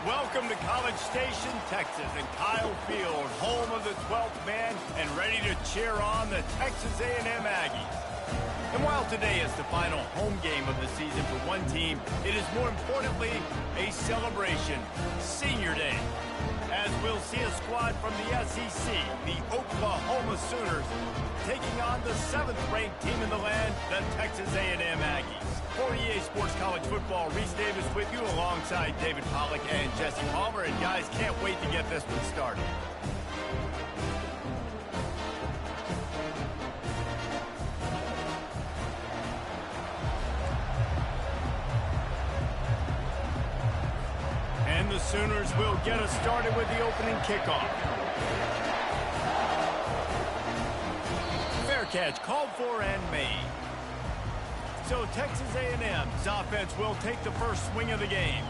Welcome to College Station, Texas, and Kyle Field, home of the 12th man, and ready to cheer on the Texas A&M Aggies. And while today is the final home game of the season for one team, it is more importantly a celebration, Senior Day, as we'll see a squad from the SEC, the Oklahoma Sooners, taking on the 7th-ranked team in the land, the Texas A&M Aggies. For EA Sports College Football, Reese Davis with you alongside David Pollack and Jesse Palmer. And guys, can't wait to get this one started. And the Sooners will get us started with the opening kickoff. Fair catch called for and made. So Texas A&M's offense will take the first swing of the game.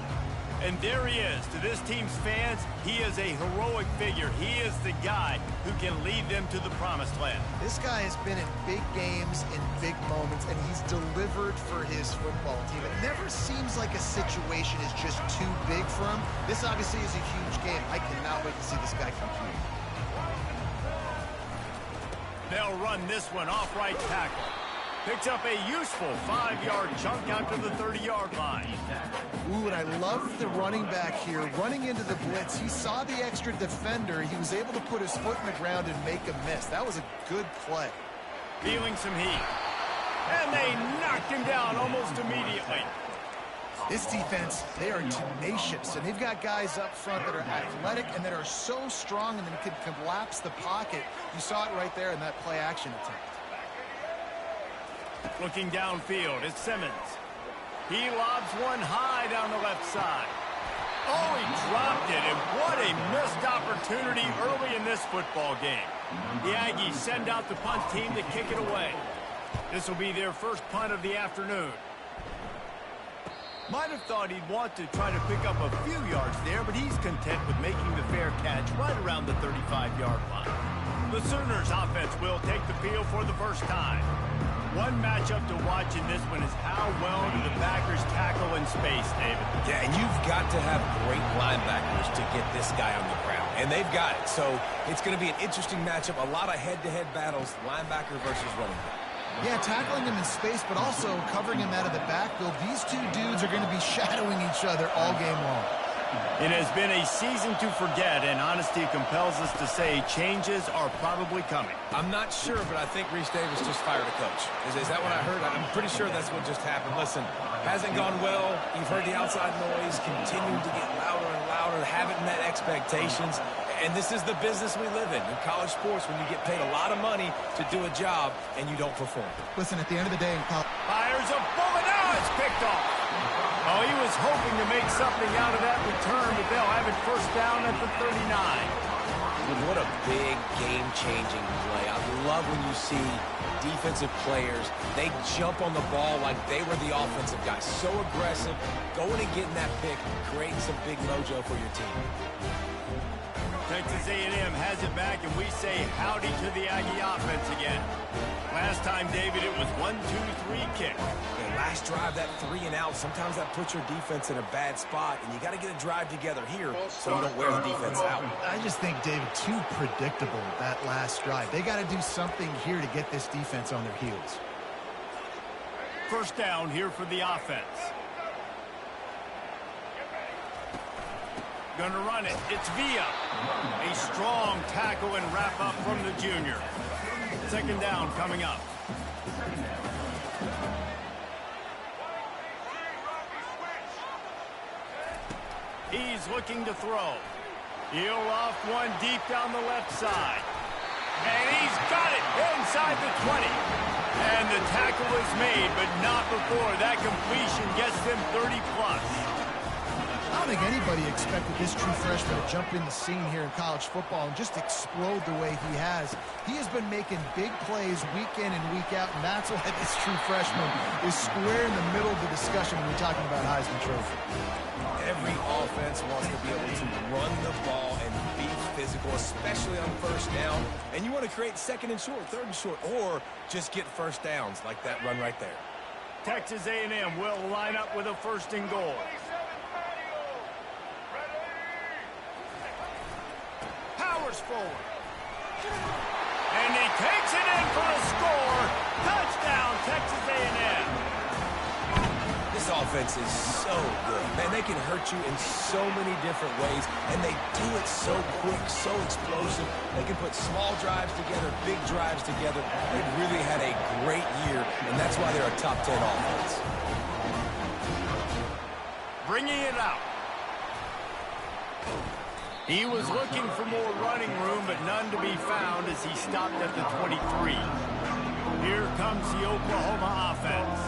And there he is. To this team's fans, he is a heroic figure. He is the guy who can lead them to the promised land. This guy has been in big games, in big moments, and he's delivered for his football team. It never seems like a situation is just too big for him. This obviously is a huge game. I cannot wait to see this guy compete. They'll run this one off right tackle. Picks up a useful 5-yard chunk out to the 30-yard line. Ooh, and I love the running back here. Running into the blitz, he saw the extra defender. He was able to put his foot in the ground and make a miss. That was a good play. Feeling some heat. And they knocked him down almost immediately. This defense, they are tenacious, and they've got guys up front that are athletic and that are so strong and then can collapse the pocket. You saw it right there in that play-action attempt. Looking downfield, it's Simmons. He lobs one high down the left side. Oh, he dropped it, and what a missed opportunity early in this football game. The Aggies send out the punt team to kick it away. This will be their first punt of the afternoon. Might have thought he'd want to try to pick up a few yards there, but he's content with making the fair catch right around the 35-yard line. The Sooners offense will take the field for the first time. One matchup to watch in this one is how well do the backers tackle in space, David. Yeah, and you've got to have great linebackers to get this guy on the ground, and they've got it. So it's going to be an interesting matchup, a lot of head-to-head battles, linebacker versus running back. Yeah, tackling him in space, but also covering him out of the backfield. These two dudes are going to be shadowing each other all game long. It has been a season to forget, and honesty compels us to say changes are probably coming. I'm not sure, but I think Reese Davis just fired a coach. Is that what I heard? I'm pretty sure that's what just happened. Listen, hasn't gone well. You've heard the outside noise continuing to get louder and louder, haven't met expectations. And this is the business we live in college sports, when you get paid a lot of money to do a job and you don't perform. Listen, at the end of the day in college... Fires a bullet. Now it's picked off. Oh, he was hoping to make something out of that return, but they'll have it first down at the 39. What a big game-changing play. I love when you see defensive players, they jump on the ball like they were the offensive guys. So aggressive, going and getting that pick, creating some big mojo for your team. Texas A&M has it back, and we say howdy to the Aggie offense again. Last time, David, it was 1-2-3 kick. And last drive, that 3 and out, sometimes that puts your defense in a bad spot, and you got to get a drive together here so you don't wear the defense out. I just think, David, too predictable that last drive. They got to do something here to get this defense on their heels. First down here for the offense. Gonna run it. It's Villa. A strong tackle and wrap up from the junior. Second down coming up. He's looking to throw. He'll off one deep down the left side. And he's got it inside the 20. And the tackle is made, but not before that completion gets them 30+. I don't think anybody expected this true freshman to jump in the scene here in college football and just explode the way he has. He has been making big plays week in and week out, and that's why this true freshman is square in the middle of the discussion when we're talking about Heisman Trophy. Every offense wants to be able to run the ball and be physical. physical, especially on first down. And you want to create second and short, third and short, or just get first downs like that run right there. Texas A&M will line up with a first and goal. Powers forward. And he takes it in for a score. Touchdown, Texas A&M. This offense is so good. Man, they can hurt you in so many different ways, and they do it so quick, so explosive. They can put small drives together, big drives together. They've really had a great year, and that's why they're a top 10 offense. Bringing it out. He was looking for more running room, but none to be found as he stopped at the 23. Here comes the Oklahoma offense.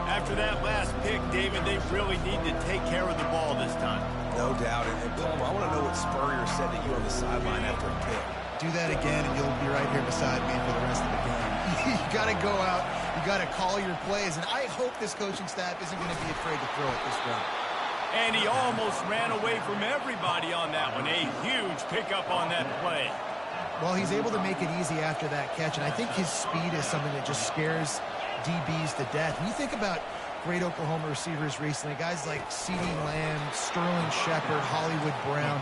After that last pick, David, they really need to take care of the ball this time. No doubt. And Palmer, I want to know what Spurrier said to you on the sideline after a pick. Do that again, and you'll be right here beside me for the rest of the game. You got to go out. You got to call your plays. And I hope this coaching staff isn't going to be afraid to throw it this way. And he almost ran away from everybody on that one. A huge pickup on that play. Well, he's able to make it easy after that catch, and I think his speed is something that just scares DBs to death. When you think about great Oklahoma receivers recently, guys like CeeDee Lamb, Sterling Shepard, Hollywood Brown,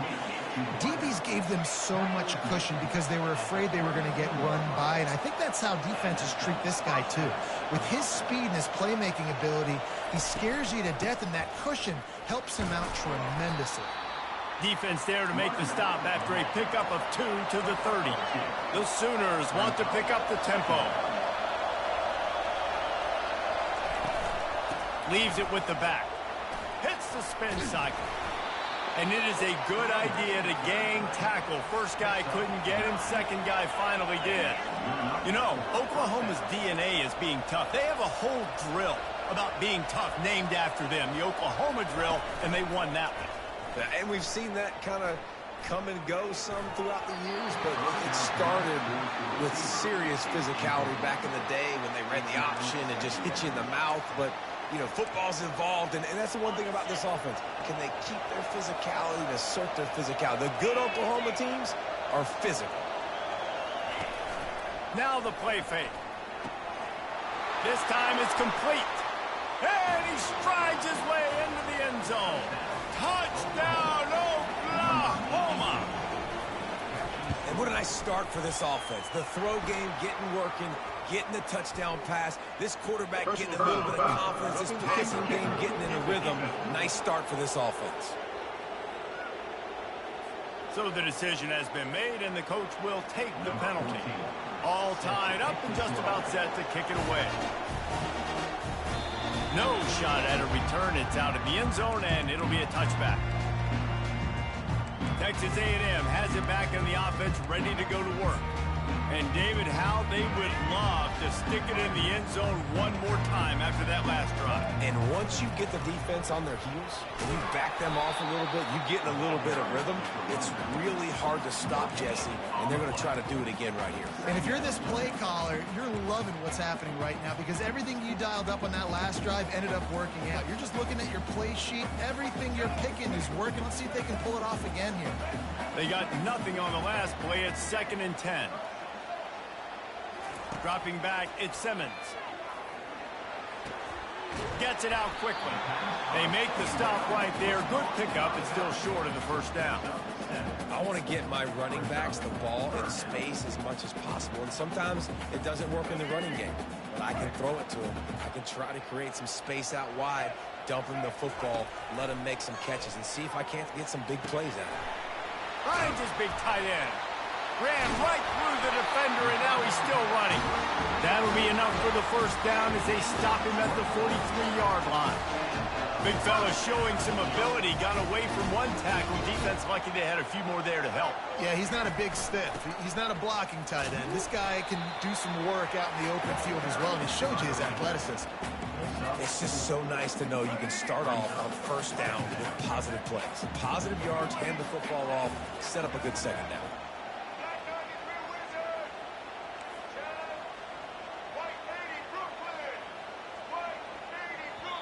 DBs gave them so much cushion because they were afraid they were going to get run by, and I think that's how defenses treat this guy too. With his speed and his playmaking ability, he scares you to death, and that cushion helps him out tremendously. Defense there to make the stop after a pickup of 2 to the 30. The Sooners want to pick up the tempo. Leaves it with the back. Hits the spin cycle. And it is a good idea to gang tackle. First guy couldn't get him. Second guy finally did. You know, Oklahoma's DNA is being tough. They have a whole drill about being tough named after them, the Oklahoma drill, and they won that one. And we've seen that kind of come and go some throughout the years, but it started with serious physicality back in the day when they ran the option and just hit you in the mouth. But, you know, football's involved, and that's the one thing about this offense. Can they keep their physicality and assert their physicality? The good Oklahoma teams are physical. Now the play fake. This time it's complete. And he strides his way into the end zone. Touchdown, Oklahoma! And what a nice start for this offense. The throw game getting working, getting the touchdown pass. This quarterback getting a little bit of confidence. This passing game getting in a rhythm. Nice start for this offense. So the decision has been made, and the coach will take the penalty. All tied up and just about set to kick it away. No shot at a return. It's out of the end zone, and it'll be a touchback. Texas A&M has it back in the offense, ready to go to work. And David, how they would love to stick it in the end zone one more time after that last drive. And once you get the defense on their heels, and you back them off a little bit, you get in a little bit of rhythm, it's really hard to stop Jesse, and they're going to try to do it again right here. And if you're this play caller, you're loving what's happening right now because everything you dialed up on that last drive ended up working out. You're just looking at your play sheet. Everything you're picking is working. Let's see if they can pull it off again here. They got nothing on the last play. It's 2nd and 10. Dropping back, it's Simmons. Gets it out quickly. They make the stop right there. Good pickup. It's still short of the first down. I want to get my running backs the ball in space as much as possible. And sometimes it doesn't work in the running game. But I can throw it to them. I can try to create some space out wide, dump him the football, let him make some catches, and see if I can't get some big plays out of him. Finds his big tight end. Ran right through the defender, and now he's still running. That'll be enough for the first down as they stop him at the 43-yard line. Big fella showing some ability. Got away from one tackle. Defense lucky they had a few more there to help. Yeah, he's not a big stiff. He's not a blocking tight end. This guy can do some work out in the open field as well, and he showed you his athleticism. It's just so nice to know you can start off on first down with positive plays. Positive yards, hand the football off, set up a good second down.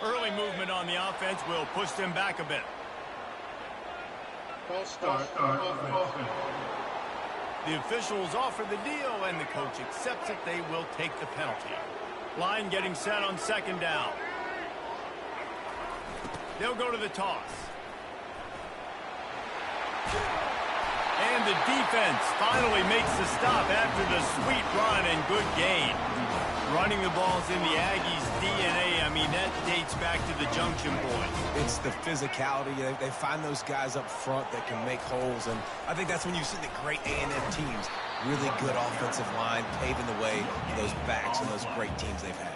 Early movement on the offense will push them back a bit. False start. The officials offer the deal, and the coach accepts it. They will take the penalty. Line getting set on second down. They'll go to the toss. And the defense finally makes the stop after the sweet run and good gain. Running the ball's in the Aggies' DNA. I mean, that dates back to the Junction Boys. It's the physicality. They find those guys up front that can make holes, and I think that's when you see the great A&M teams. Really good offensive line, paving the way for those backs and those great teams they've had.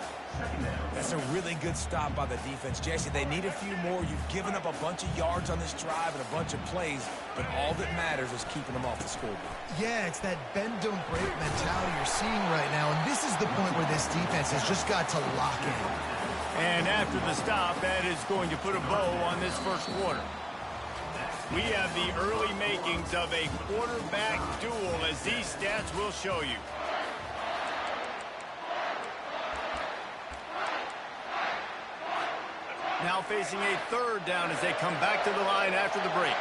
That's a really good stop by the defense. Jesse, they need a few more. You've given up a bunch of yards on this drive and a bunch of plays, but all that matters is keeping them off the scoreboard. Yeah, it's that bend, don't break mentality you're seeing right now, and this is the point where this defense has just got to lock in. And after the stop, that is going to put a bow on this first quarter. We have the early makings of a quarterback duel, as these stats will show you. Now facing a third down as they come back to the line after the break.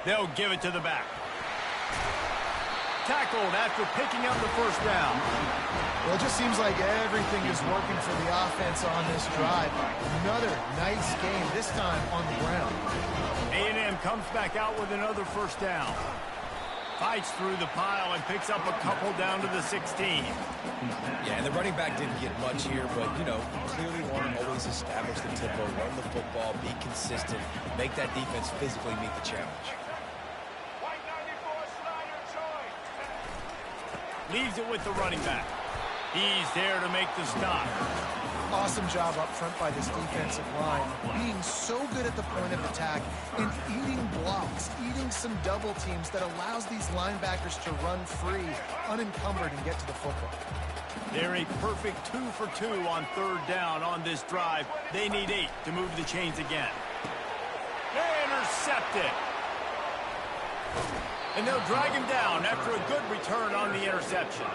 They'll give it to the back. Tackled after picking up the first down. Well, it just seems like everything is working for the offense on this drive. Another nice game, this time on the ground. A&M comes back out with another first down. Fights through the pile and picks up a couple down to the 16. Yeah, and the running back didn't get much here, but, you know, clearly want to always establish the tempo, run the football, be consistent, make that defense physically meet the challenge. Leaves it with the running back. He's there to make the stop. Awesome job up front by this defensive line, being so good at the point of attack and eating blocks, eating some double teams that allows these linebackers to run free, unencumbered, and get to the football. They're a perfect 2 for 2 on third down on this drive. They need 8 to move the chains again. Intercepted. And they'll drag him down after a good return on the interception.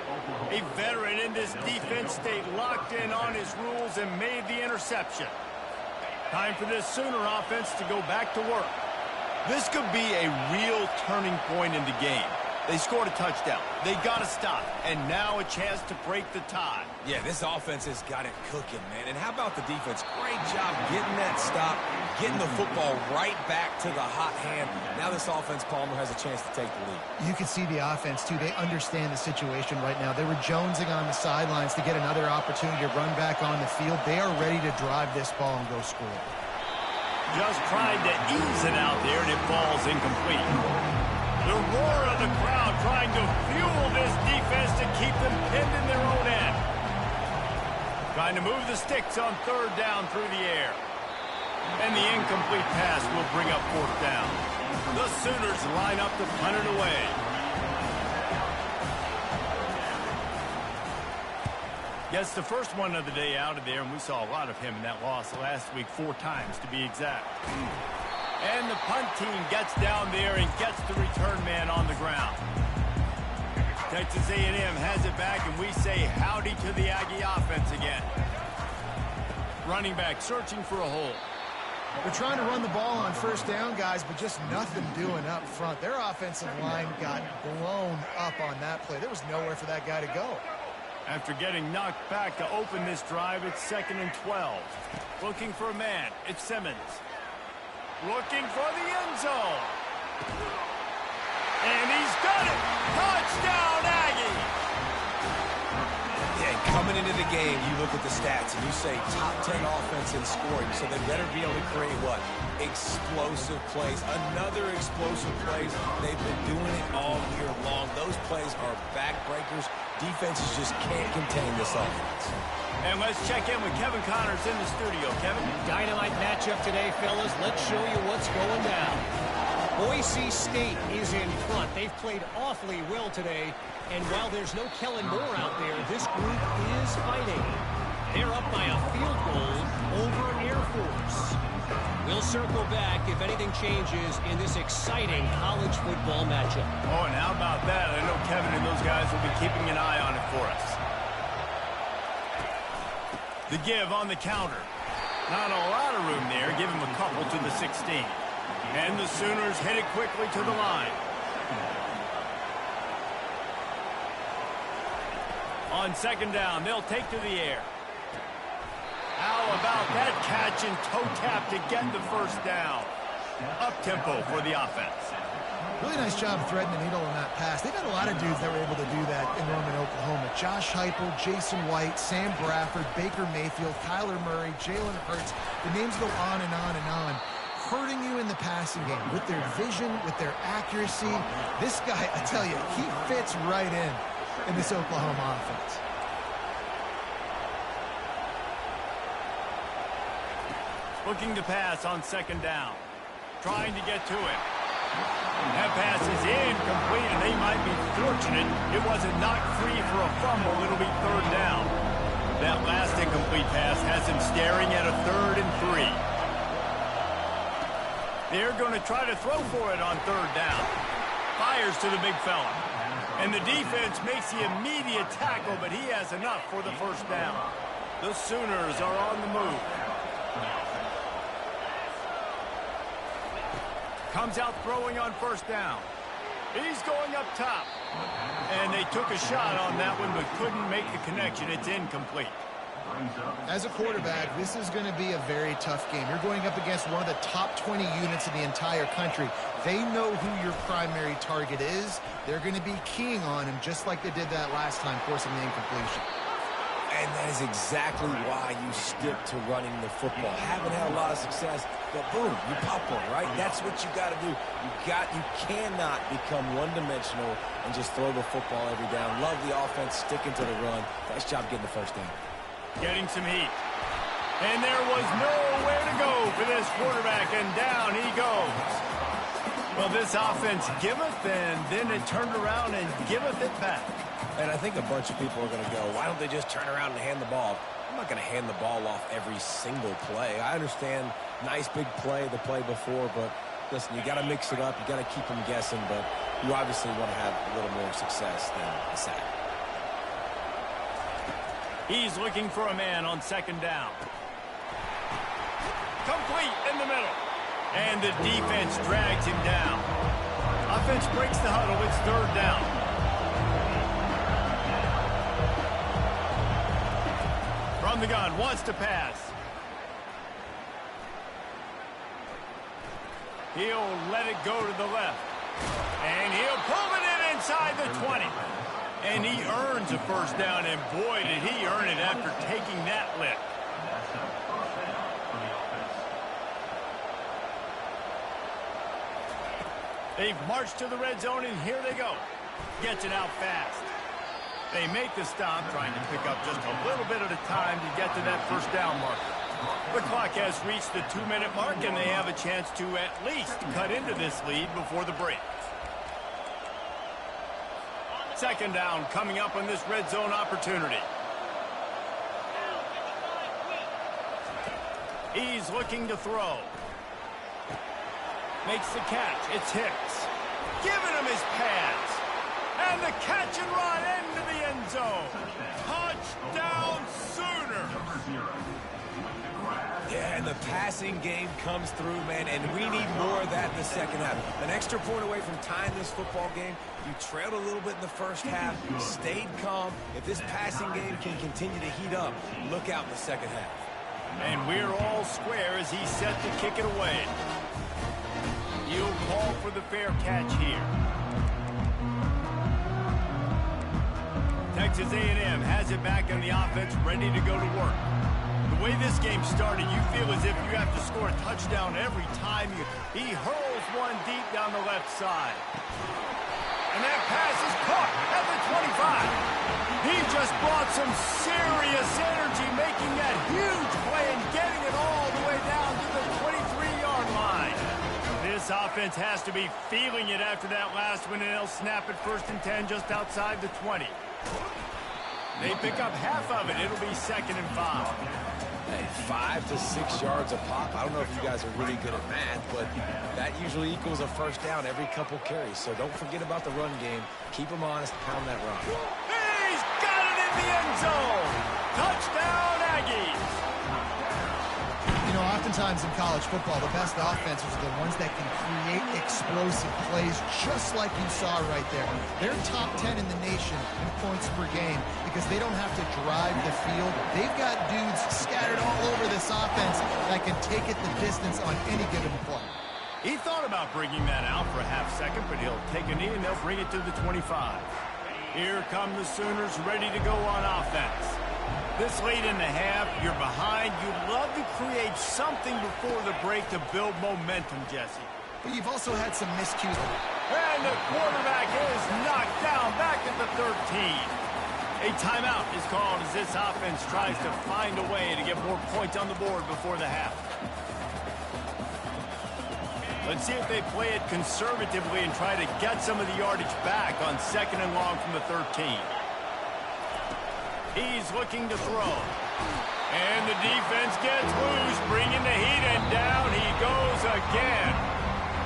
A veteran in this defense stayed locked in on his rules and made the interception. Time for this Sooner offense to go back to work. This could be a real turning point in the game. They scored a touchdown. They got to stop. And now a chance to break the tie. Yeah, this offense has got it cooking, man. And how about the defense? Great job getting that stop, getting the football right back to the hot hand. Now this offense, Palmer, has a chance to take the lead. You can see the offense, too. They understand the situation right now. They were jonesing on the sidelines to get another opportunity to run back on the field. They are ready to drive this ball and go score. Just tried to ease it out there, and it falls incomplete. The roar of the crowd trying to fuel this defense to keep them pinned in their own end. Trying to move the sticks on third down through the air. And the incomplete pass will bring up fourth down. The Sooners line up to punt it away. Gets the first one of the day out of there, and we saw a lot of him in that loss last week, 4 times to be exact. And the punt team gets down there and gets the return man on the ground. Texas A&M has it back, and we say howdy to the Aggie offense again. Running back searching for a hole. They're trying to run the ball on first down, guys, but just nothing doing up front. Their offensive line got blown up on that play. There was nowhere for that guy to go. After getting knocked back to open this drive, it's 2nd and 12. Looking for a man. It's Simmons. Looking for the end zone. And he's got it. Touchdown, Aggie. Yeah, coming into the game, you look at the stats and you say top 10 offense in scoring, so they better be able to create what? Explosive plays. Another explosive plays. They've been doing it all year long. Those plays are backbreakers. Defenses just can't contain this offense. And let's check in with Kevin Connors in the studio. Kevin? Dynamite matchup today, fellas. Let's show you what's going down. Boise State is in front. They've played awfully well today. And while there's no Kellen Moore out there, this group is fighting. They're up by a field goal over Air Force. We'll circle back if anything changes in this exciting college football matchup. Oh, and how about that? I know Kevin and those guys will be keeping an eye on it for us. The give on the counter. Not a lot of room there. Give him a couple to the 16. And the Sooners headed quickly to the line. On second down, they'll take to the air. How about that catch and toe tap to get the first down? Up-tempo for the offense. Really nice job threading the needle on that pass. They've had a lot of dudes that were able to do that in Norman, Oklahoma. Josh Heupel, Jason White, Sam Bradford, Baker Mayfield, Kyler Murray, Jalen Hurts. The names go on and on and on. Hurting you in the passing game with their vision, with their accuracy. This guy, I tell you, he fits right in this Oklahoma offense. Looking to pass on second down. Trying to get to it. That pass is incomplete, and they might be fortunate it wasn't knocked free for a fumble. It'll be third down. That last incomplete pass has him staring at a 3rd and 3. They're going to try to throw for it on third down. Fires to the big fella. And the defense makes the immediate tackle, but he has enough for the first down. The Sooners are on the move. Comes out throwing on first down. He's going up top. And they took a shot on that one, but couldn't make the connection. It's incomplete. As a quarterback, this is going to be a very tough game. You're going up against one of the top 20 units in the entire country. They know who your primary target is. They're going to be keying on him just like they did that last time, forcing the incompletion. And that is exactly why you stick to running the football. Haven't had a lot of success, but boom, you pop one, right? That's what you got to do. You cannot become one-dimensional and just throw the football every down. Love the offense, sticking to the run. Nice job getting the first down. Getting some heat. And there was nowhere to go for this quarterback, and down he goes. Well, this offense giveth, and then it turned around and giveth it back. And I think a bunch of people are going to go, why don't they just turn around and hand the ball? I'm not going to hand the ball off every single play. I understand nice big play, the play before, but listen, you got to mix it up. You got to keep them guessing, but you obviously want to have a little more success than a sack. He's looking for a man on second down. Complete in the middle. And the defense drags him down. Offense breaks the huddle. It's third down. From the gun, wants to pass. He'll let it go to the left. And he'll pull it in inside the 20. And he earns a first down, and boy, did he earn it after taking that lift. They've marched to the red zone, and here they go. Gets it out fast. They make the stop, trying to pick up just a little bit at a time to get to that first down marker. The clock has reached the 2-minute mark, and they have a chance to at least cut into this lead before the break. Second down coming up on this red zone opportunity. He's looking to throw. Makes the catch. It's Hicks. Giving him his pass. And the catch and run into the end zone. Touchdown Sooners. Yeah, and the passing game comes through, man, and we need more of that in the second half. An extra point away from tying this football game. You trailed a little bit in the first half, stayed calm. If this passing game can continue to heat up, look out in the second half. And we're all square as he's set to kick it away. He'll call for the fair catch here. Texas A&M has it back in the offense, ready to go to work. The way this game started, you feel as if you have to score a touchdown every time. He hurls one deep down the left side. And that pass is caught at the 25. He just brought some serious energy, making that huge play and getting it all the way down to the 23-yard line. This offense has to be feeling it after that last one, and they'll snap it 1st and 10 just outside the 20. They pick up half of it. It'll be 2nd and 5. Hey, 5 to 6 yards a pop. I don't know if you guys are really good at math, but that usually equals a first down every couple carries. So don't forget about the run game. Keep them honest. Pound that rock. He's got it in the end zone. Touchdown, Aggies. You know, know, oftentimes in college football, the best offenses are the ones that can create explosive plays, just like you saw right there. They're top 10 in the nation in points per game because they don't have to drive the field. They've got dudes scattered all over this offense that can take it the distance on any given play. He thought about bringing that out for a half second, but he'll take a knee and they'll bring it to the 25. Here come the Sooners ready to go on offense. This late in the half, you're behind. You'd love to create something before the break to build momentum, Jesse. But you've also had some miscues. And the quarterback is knocked down back at the 13. A timeout is called as this offense tries to find a way to get more points on the board before the half. Let's see if they play it conservatively and try to get some of the yardage back on 2nd and long from the 13. He's looking to throw. And the defense gets loose, bringing the heat, and down he goes again.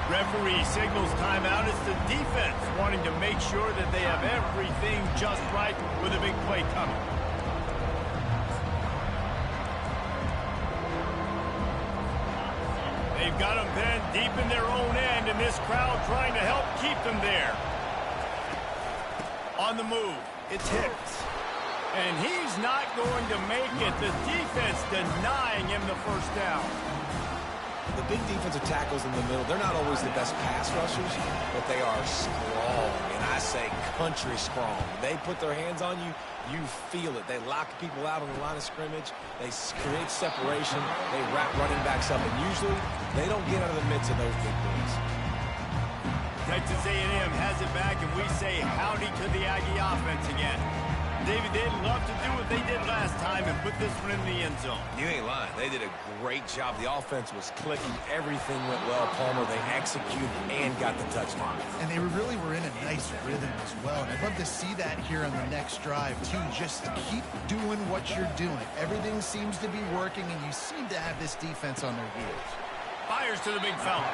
Referee signals timeout. It's the defense wanting to make sure that they have everything just right with a big play coming. They've got them pinned deep in their own end, and this crowd trying to help keep them there. On the move, it's Hicks. And he's not going to make it. The defense denying him the first down. The big defensive tackles in the middle, they're not always the best pass rushers, but they are strong, and I say country strong. They put their hands on you, you feel it. They lock people out on the line of scrimmage. They create separation. They wrap running backs up, and usually they don't get out of the midst of those big boys. Texas A&M has it back, and we say howdy to the Aggie offense again. David, they'd love to do what they did last time and put this one in the end zone. You ain't lying. They did a great job. The offense was clicking. Everything went well, Palmer. They executed and got the touchdown. And they really were in a nice rhythm as well. And I'd love to see that here on the next drive, too. Just keep doing what you're doing. Everything seems to be working, and you seem to have this defense on their heels. Fires to the big fella.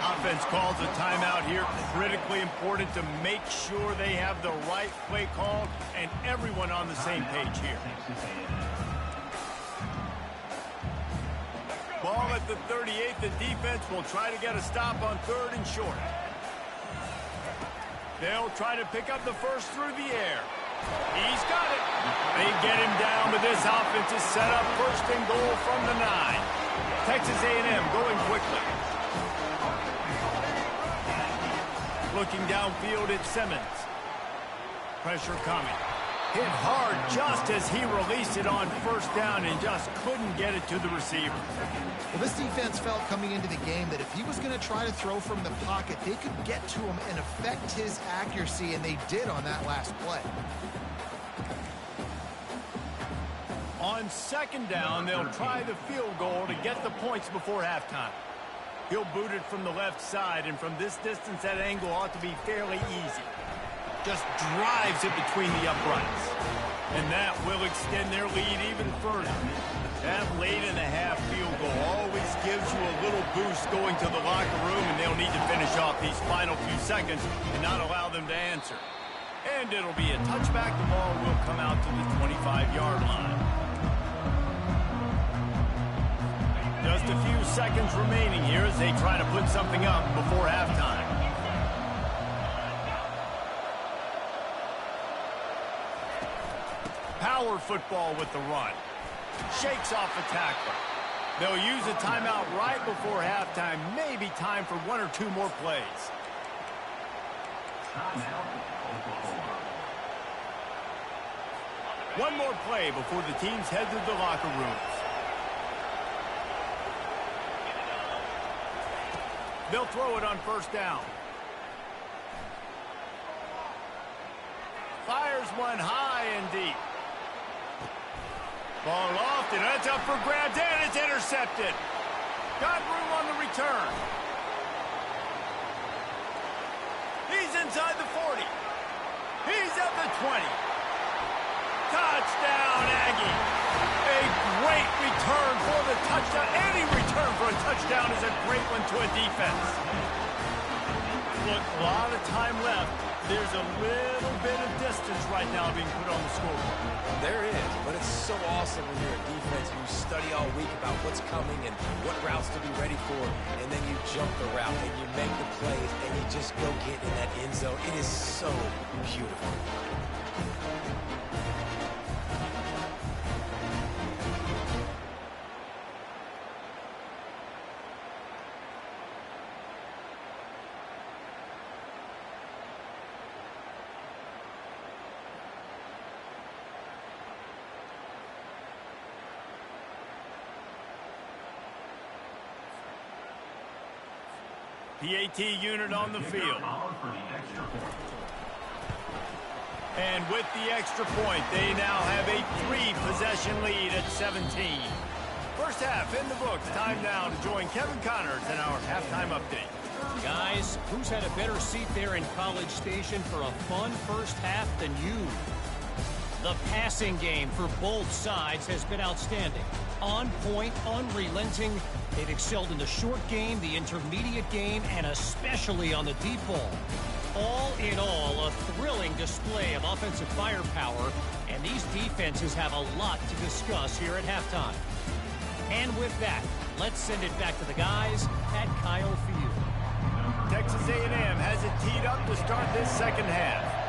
Offense calls a timeout here. Critically important to make sure they have the right play called and everyone on the same page here. Ball at the 38. The defense will try to get a stop on 3rd and short. They'll try to pick up the first through the air. He's got it. They get him down, but this offense is set up 1st and goal from the 9. Texas A&M going quickly. Looking downfield at Simmons. Pressure coming. Hit hard just as he released it on 1st down and just couldn't get it to the receiver. Well, this defense felt coming into the game that if he was going to try to throw from the pocket, they could get to him and affect his accuracy, and they did on that last play. On 2nd down, they'll try the field goal to get the points before halftime. He'll boot it from the left side, and from this distance, that angle ought to be fairly easy. Just drives it between the uprights. And that will extend their lead even further. That late in the half field goal always gives you a little boost going to the locker room, and they'll need to finish off these final few seconds and not allow them to answer. And it'll be a touchback. The ball will come out to the 25-yard line. Just a few seconds remaining here as they try to put something up before halftime. Power football with the run. Shakes off the tackler. They'll use a timeout right before halftime. Maybe time for 1 or 2 more plays. One more play before the teams head to the locker rooms. They'll throw it on 1st down. Fires one high and deep. Ball off, and that's up for grabs, and it's intercepted. Got room on the return. He's inside the 40. He's at the 20. Touchdown, Aggie. A great return for the touchdown. Any return for a touchdown is a great one to a defense. Look, a lot of time left. There's a little bit of distance right now being put on the scoreboard. There is, but it's so awesome when you're a defense and you study all week about what's coming and what routes to be ready for, and then you jump the route and you make the plays and you just go get in that end zone. It is so beautiful. PAT unit on the field. And with the extra point, they now have a 3-possession lead at 17. First half in the books. Time now to join Kevin Connors in our halftime update. Guys, who's had a better seat there in College Station for a fun first half than you? The passing game for both sides has been outstanding. On point, unrelenting. They've excelled in the short game, the intermediate game, and especially on the deep ball. All in all, a thrilling display of offensive firepower, and these defenses have a lot to discuss here at halftime. And with that, let's send it back to the guys at Kyle Field. Texas A&M has it teed up to start this second half.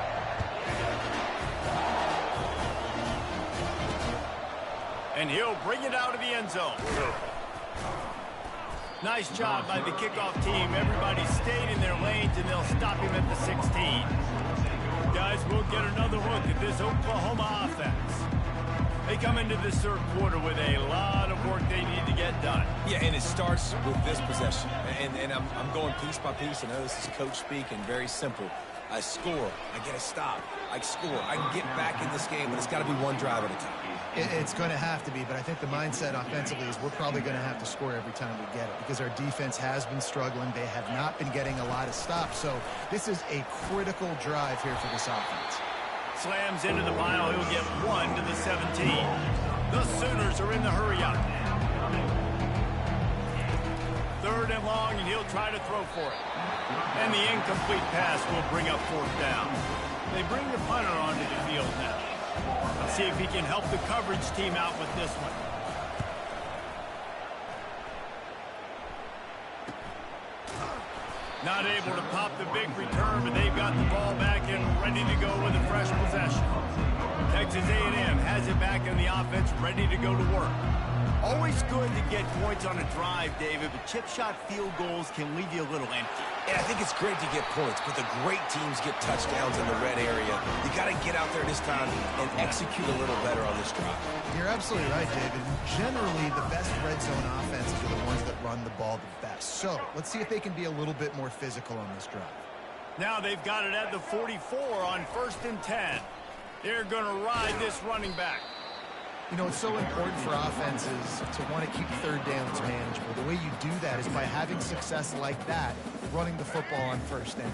And he'll bring it out of the end zone. Nice job by the kickoff team. Everybody stayed in their lanes, and they'll stop him at the 16. Guys, we'll get another look at this Oklahoma offense. They come into this third quarter with a lot of work they need to get done. Yeah, and it starts with this possession. And I'm going piece by piece. I know this is coach speak and very simple. I score. I get a stop. I score. I can get back in this game, but it's got to be one drive at a time. It's going to have to be, but I think the mindset offensively is we're probably going to have to score every time we get it because our defense has been struggling. They have not been getting a lot of stops, so this is a critical drive here for this offense. Slams into the pile. He'll get 1 to the 17. The Sooners are in the hurry-up. Third and long, and he'll try to throw for it. And the incomplete pass will bring up fourth down. They bring the punter onto the field now. Let's see if he can help the coverage team out with this one. Not able to pop the big return, but they've got the ball back and ready to go with a fresh possession. Texas A&M has it back in the offense, ready to go to work. Always good to get points on a drive, David, but chip shot field goals can leave you a little empty. And I think it's great to get points, but the great teams get touchdowns in the red area. You got to get out there this time and execute a little better on this drive. You're absolutely right, David. Generally, the best red zone offenses are the ones that run the ball the best. So let's see if they can be a little bit more physical on this drive. Now they've got it at the 44 on 1st and 10. They're going to ride this running back. You know, it's so important for offenses to want to keep third downs manageable. The way you do that is by having success like that, running the football on first down.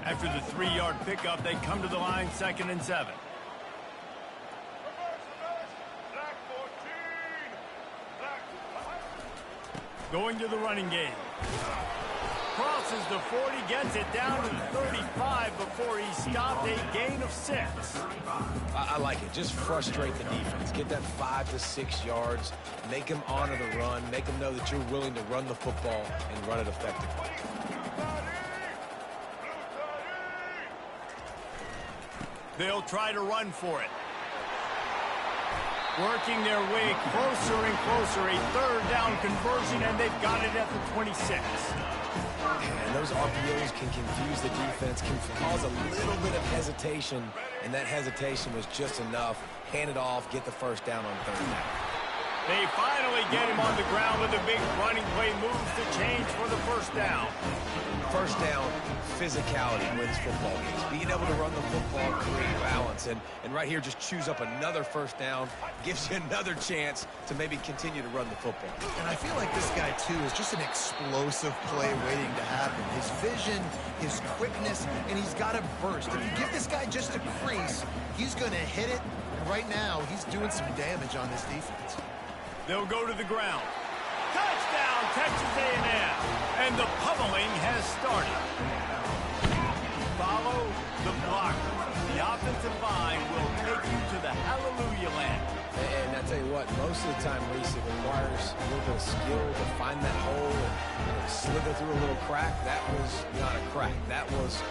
After the 3-yard pickup, they come to the line 2nd and 7. Going to the running game. Crosses the 40, gets it down to the 35 before he stopped, a gain of 6. I like it. Just frustrate the defense. Get that 5 to 6 yards. Make them honor the run. Make them know that you're willing to run the football and run it effectively. They'll try to run for it. Working their way closer and closer. A 3rd down conversion, and they've got it at the 26. And those RPOs can confuse the defense, can cause a little bit of hesitation, and that hesitation was just enough. Hand it off, get the first down on 3rd down. They finally get him on the ground with a big running play, moves the change for the first down. First down, physicality wins football games. Being able to run the football, create balance, and right here just choose up another first down, gives you another chance to maybe continue to run the football. And I feel like this guy, too, is just an explosive play waiting to happen. His vision, his quickness, and he's got a burst. If you give this guy just a crease, he's going to hit it. And right now, he's doing some damage on this defense. They'll go to the ground. Touchdown, Texas A&M. And the pummeling has started. Follow the what, most of the time, Reese, it requires a little bit of skill to find that hole and slither through a little crack. That was not a crack. That was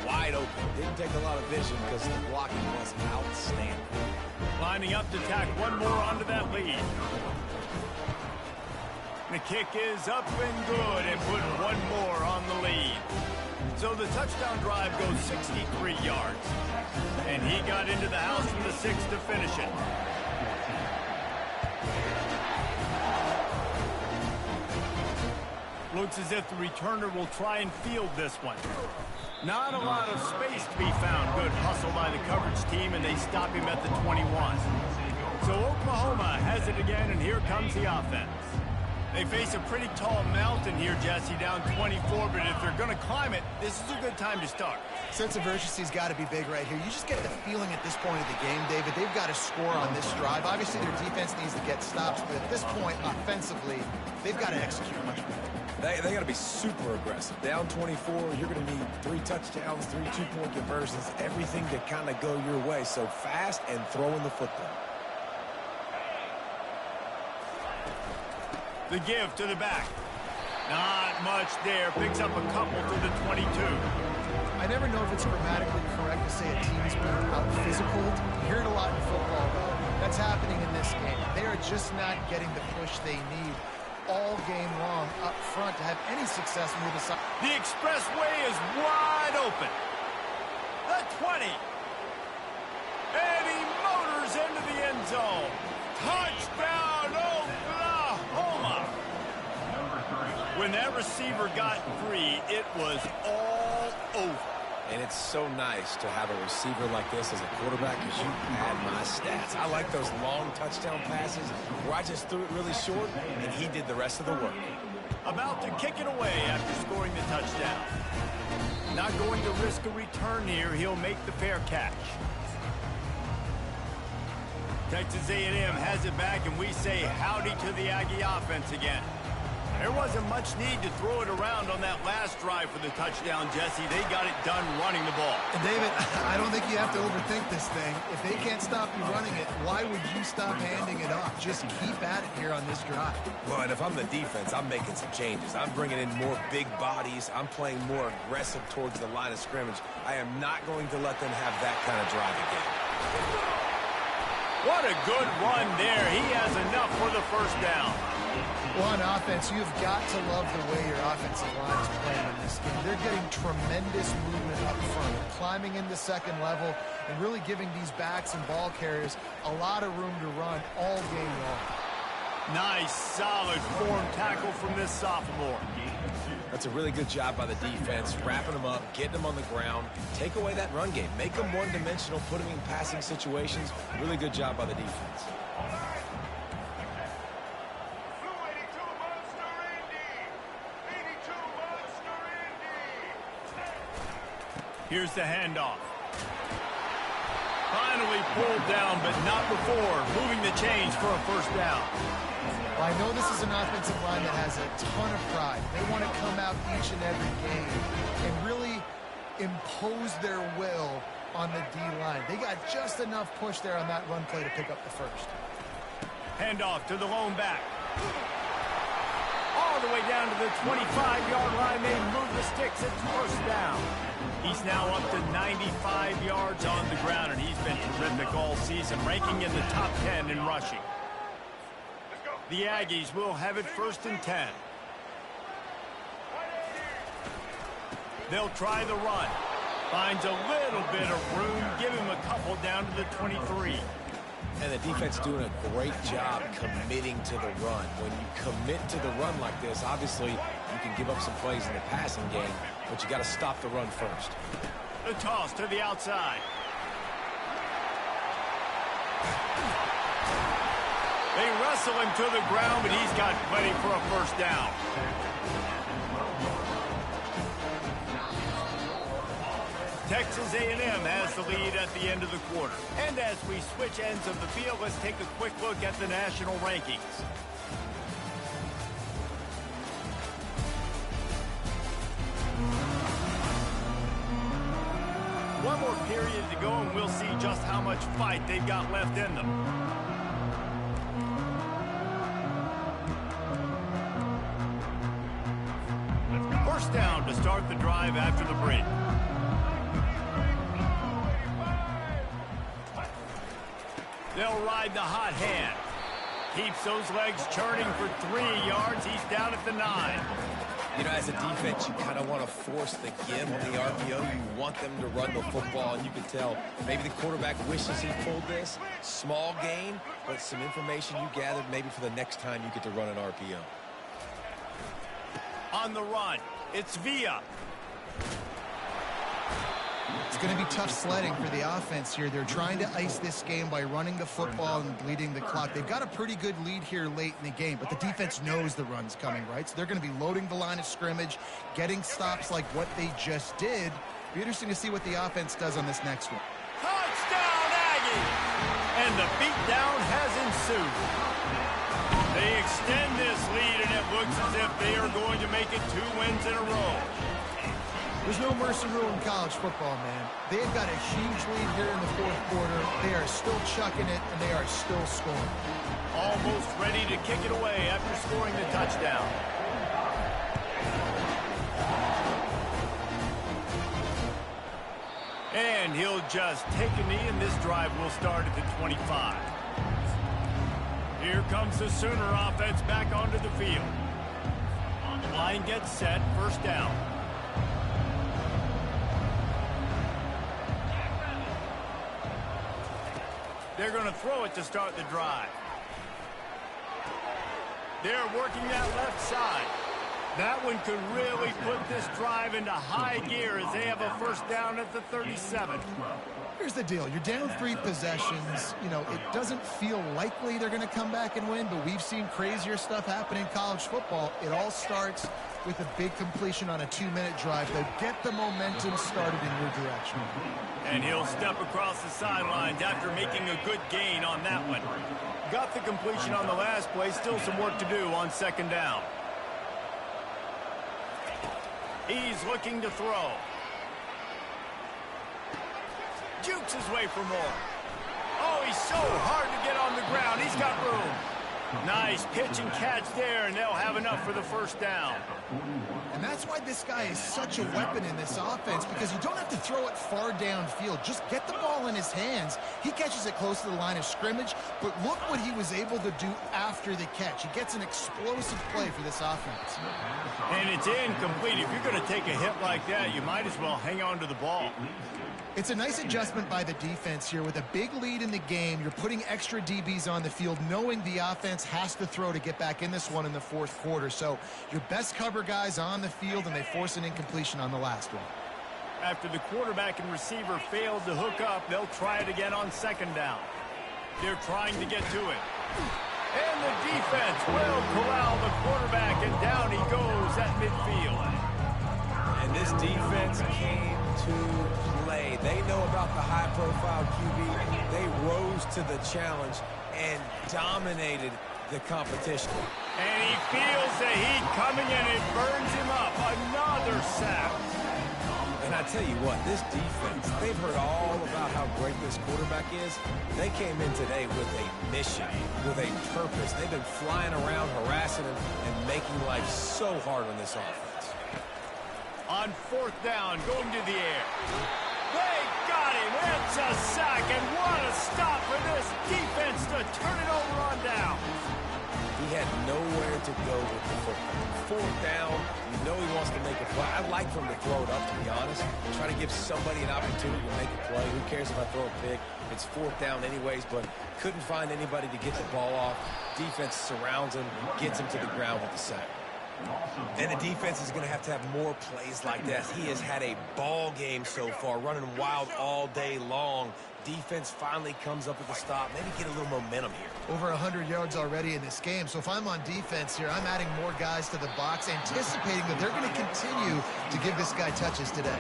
wide open. Didn't take a lot of vision because the blocking was outstanding. Lining up to tack one more onto that lead. The kick is up and good and put one more on the lead. So the touchdown drive goes 63 yards. And he got into the house from the 6 to finish it. Looks as if the returner will try and field this one. Not a lot of space to be found. Good hustle by the coverage team, and they stop him at the 21. So Oklahoma has it again, and here comes the offense. They face a pretty tall mountain here, Jesse, down 24, but if they're going to climb it, this is a good time to start. Sense of urgency's got to be big right here. You just get the feeling at this point of the game, David, they've got to score on this drive. Obviously, their defense needs to get stops, but at this point, offensively, they've got to execute much better. They got to be super aggressive. Down 24, you're going to need 3 touchdowns, 3 two-point conversions, everything to kind of go your way. So fast and throwing the football. The give to the back. Not much there. Picks up a couple to the 22. I never know if it's grammatically correct to say a team is being out-physical. You hear it a lot in football, though. That's happening in this game. They are just not getting the push they need all game long up front to have any success moving aside. The expressway is wide open. The 20. And he motors into the end zone. Touchdown, Oklahoma. When that receiver got free, it was all over. And it's so nice to have a receiver like this as a quarterback because you had my stats. I like those long touchdown passes where I just threw it really short and he did the rest of the work. About to kick it away after scoring the touchdown. Not going to risk a return here. He'll make the fair catch. Texas A&M has it back, and we say howdy to the Aggie offense again. There wasn't much need to throw it around on that last drive for the touchdown, Jesse. They got it done running the ball. And David, I don't think you have to overthink this thing. If they can't stop you running it, why would you stop handing it off? Just keep at it here on this drive. Well, and if I'm the defense, I'm making some changes. I'm bringing in more big bodies. I'm playing more aggressive towards the line of scrimmage. I am not going to let them have that kind of drive again. What a good run there. He has enough for the first down. Well, on offense, you've got to love the way your offensive line is playing in this game. They're getting tremendous movement up front, climbing into second level, and really giving these backs and ball carriers a lot of room to run all game long. Nice, solid form tackle from this sophomore. That's a really good job by the defense, wrapping them up, getting them on the ground, take away that run game, make them one-dimensional, put them in passing situations. Really good job by the defense. Here's the handoff. Finally pulled down, but not before moving the chains for a first down. Well, I know this is an offensive line that has a ton of pride. They want to come out each and every game and really impose their will on the D-line. They got just enough push there on that run play to pick up the first. Handoff to the lone back. All the way down to the 25-yard line. They move the sticks. It's first down. He's now up to 95 yards on the ground, and he's been terrific all season, ranking in the top 10 in rushing. The Aggies will have it first and 10. They'll try the run. Finds a little bit of room. Give him a couple down to the 23. And the defense doing a great job committing to the run. When you commit to the run like this, obviously you can give up some plays in the passing game, but you got to stop the run first. The toss to the outside. They wrestle him to the ground, but he's got plenty for a first down. Texas A&M has the lead at the end of the quarter. And as we switch ends of the field, let's take a quick look at the national rankings. One more period to go, and we'll see just how much fight they've got left in them. drive after the break. They'll ride the hot hand. Keeps those legs churning for 3 yards. He's down at the 9. You know, as a defense, you kind of want to force the give on the RPO. You want them to run the football, and you can tell maybe the quarterback wishes he pulled this. Small gain, but some information you gathered maybe for the next time you get to run an RPO. On the run, it's Villa. It's going to be tough sledding for the offense here. They're trying to ice this game by running the football and bleeding the clock. They've got a pretty good lead here late in the game, but the defense knows the run's coming, right? So they're going to be loading the line of scrimmage, getting stops like what they just did. Be interesting to see what the offense does on this next one. Touchdown, Aggie! And the beatdown has ensued. They extend this lead, and it looks as if they are going to make it 2 wins in a row. There's no mercy rule in college football, man. They've got a huge lead here in the fourth quarter. They are still chucking it, and they are still scoring. Almost ready to kick it away after scoring the touchdown. And he'll just take a knee, and this drive will start at the 25. Here comes the Sooner offense back onto the field. Line gets set, first down. They're going to throw it to start the drive. They're working that left side. That one could really put this drive into high gear as they have a first down at the 37. Here's the deal. You're down 3 possessions. You know, it doesn't feel likely they're going to come back and win, but we've seen crazier stuff happen in college football. It all starts with a big completion on a 2-minute drive. They'll get the momentum started in your direction. And he'll step across the sidelines after making a good gain on that one. Got the completion on the last play. Still some work to do on second down. He's looking to throw. Jukes his way for more. Oh, he's so hard to get on the ground. He's got room. Nice pitch and catch there, and they'll have enough for the first down. And that's why this guy is such a weapon in this offense, because you don't have to throw it far downfield. Just get the ball in his hands. He catches it close to the line of scrimmage, but look what he was able to do after the catch. He gets an explosive play for this offense. And it's incomplete. If you're going to take a hit like that, you might as well hang on to the ball. It's a nice adjustment by the defense here. With a big lead in the game, you're putting extra DBs on the field, knowing the offense has to throw to get back in this one in the fourth quarter. So your best cover guys on the field, and they force an incompletion on the last one. After the quarterback and receiver failed to hook up, they'll try it again on second down. They're trying to get to it. And the defense will corral the quarterback, and down he goes at midfield. And this defense came to play. They know about the high-profile QB. They rose to the challenge and dominated the competition. And he feels the heat coming, and it burns him up. Another sack. And I tell you what, this defense, they've heard all about how great this quarterback is. They came in today with a mission, with a purpose. They've been flying around, harassing him, and making life so hard on this offense. On fourth down, going to the air. They got him. It's a sack, and what a stop for this defense to turn it over on down. He had nowhere to go with the football. Fourth down, you know he wants to make a play. I'd like for him to throw it up, to be honest. Try to give somebody an opportunity to make a play. Who cares if I throw a pick? It's fourth down anyways, but couldn't find anybody to get the ball off. Defense surrounds him, gets him to the ground with the sack. And the defense is going to have more plays like that. He has had a ball game so far, running wild all day long. Defense finally comes up with a stop. Maybe get a little momentum here. Over 100 yards already in this game. So if I'm on defense here, I'm adding more guys to the box, anticipating that they're going to continue to give this guy touches today.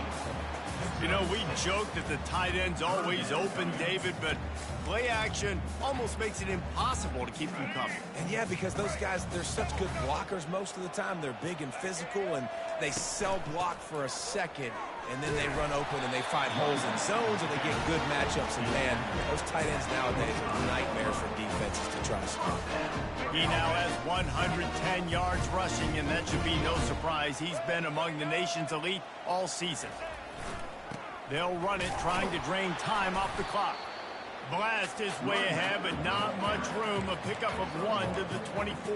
You know, we joke that the tight end's always open, David, but play action almost makes it impossible to keep them coming. And yeah, because those guys, they're such good blockers most of the time. They're big and physical, and they sell block for a second. and then they run open and they find holes in zones and they get good matchups. And, man, those tight ends nowadays are nightmares for defenses to try to stop. He now has 110 yards rushing, and that should be no surprise. He's been among the nation's elite all season. They'll run it, trying to drain time off the clock. Blast is way ahead, but not much room. A pickup of 1 to the 24.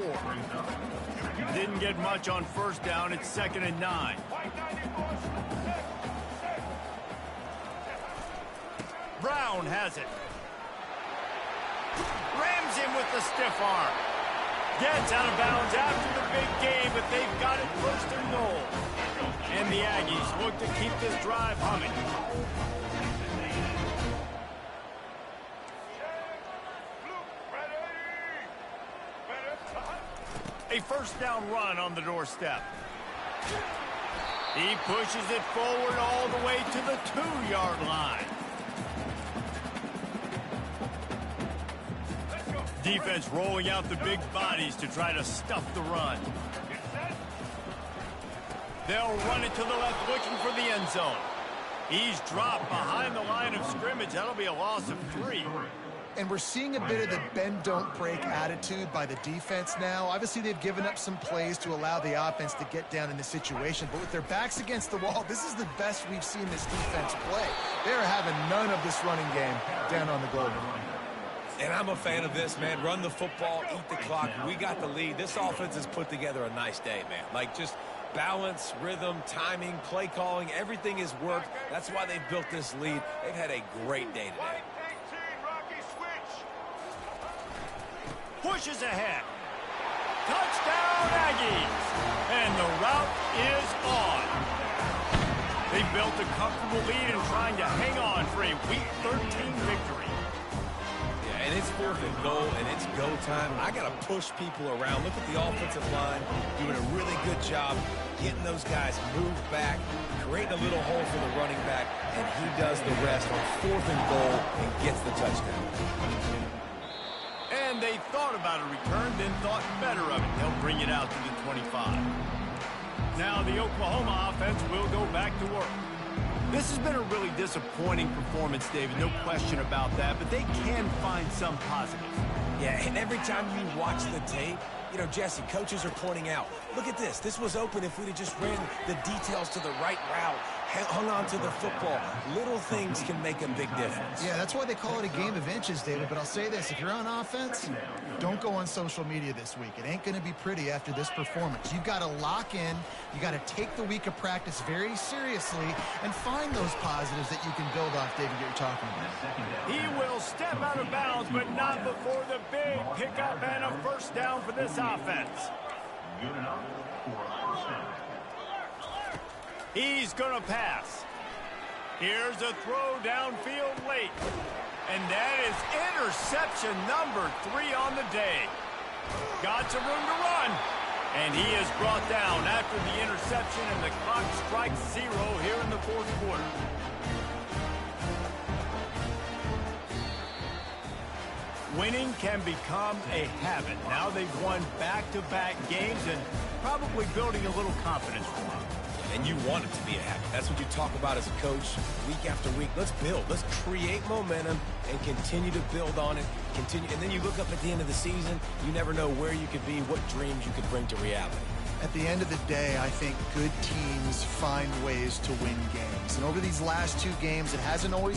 Didn't get much on first down. It's 2nd and 9. Brown has it. Rams him with the stiff arm. Gets out of bounds after the big game, but they've got it 1st and goal. And the Aggies look to keep this drive humming. A 1st down run on the doorstep. He pushes it forward all the way to the 2-yard line. Defense rolling out the big bodies to try to stuff the run. They'll run it to the left, looking for the end zone. He's dropped behind the line of scrimmage. That'll be a loss of 3. And we're seeing a bit of the bend-don't-break attitude by the defense now. Obviously, they've given up some plays to allow the offense to get down in the situation. But with their backs against the wall, this is the best we've seen this defense play. They're having none of this running game down on the goal line. And I'm a fan of this, man. Run the football, eat the clock. We got the lead. This offense has put together a nice day, man. Like, just balance, rhythm, timing, play calling, everything has worked. That's why they've built this lead. They've had a great day today. Pushes ahead. Touchdown, Aggies. And the route is on. They built a comfortable lead and trying to hang on for a Week 13 victory. Yeah, and it's 4th and goal, and it's go time. I got to push people around. Look at the offensive line doing a really good job getting those guys moved back, creating a little hole for the running back, and he does the rest on 4th and goal and gets the touchdown. And they thought about a return, then thought better of it. They'll bring it out to the 25. Now the Oklahoma offense will go back to work. This has been a really disappointing performance, David, no question about that, but they can find some positives. Yeah, and every time you watch the tape, you know, Jesse, coaches are pointing out, look at this. This was open if we'd have just ran the details to the right route, hung on to the football. Little things can make a big difference. Yeah, that's why they call it a game of inches, David. But I'll say this, if you're on offense, don't go on social media this week. It ain't going to be pretty after this performance. You've got to lock in. You got to take the week of practice very seriously and find those positives that you can build off, David, that you're talking about. He will step out of bounds, but not before the big pickup and a 1st down for this offense. He's going to pass. Here's a throw downfield late. And that is interception number 3 on the day. Got some room to run. And he is brought down after the interception, and the clock strikes 0 here in the 4th quarter. Winning can become a habit. Now they've won back-to-back games and probably building a little confidence for them. And you want it to be a habit. That's what you talk about as a coach week after week. Let's build. Let's create momentum and continue to build on it. Continue, and then you look up at the end of the season, you never know where you could be, what dreams you could bring to reality. At the end of the day, I think good teams find ways to win games. And over these last 2 games, it hasn't always